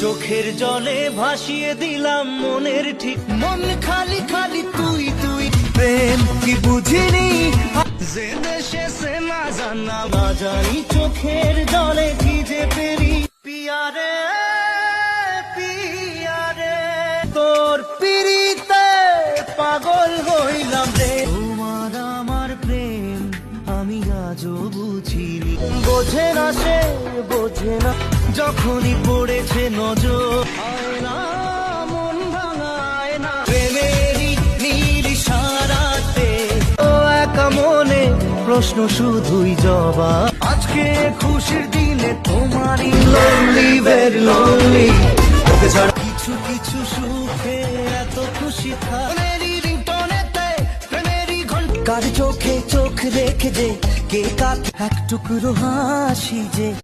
চোখের জলে ভাসিয়ে দিলাম মনের ঠিক, মন খালি খালি তুই তুই। প্রেম কি বুঝিনি যে দেশে সে না জানা না জানি, চোখের জলে ভিজে পেরি পিয়ারে পিয়ারে, তোর পিরিতে পাগল হইলাম রে। তোমার আমার প্রেম আমি আজও বুঝিনি, বোঝে না সে বোঝে না, যখনই পড়েছে নজর হয় না মন ভাঙায় না। প্রেমেরই নীল ইশারাতে ও একা মনে প্রশ্ন শুধুই জবাব। আজকে খুশির দিনে তোমারই lonely very lonely, তোকে ছাড়া কিছু কিছু সুখে এত খুশি প্রেমেরই রিংটোনেতে প্রেমেরই ঘন্টা, কার চোখে চোখ রেখে যে কে কাক এক টুকরো হাসি যে।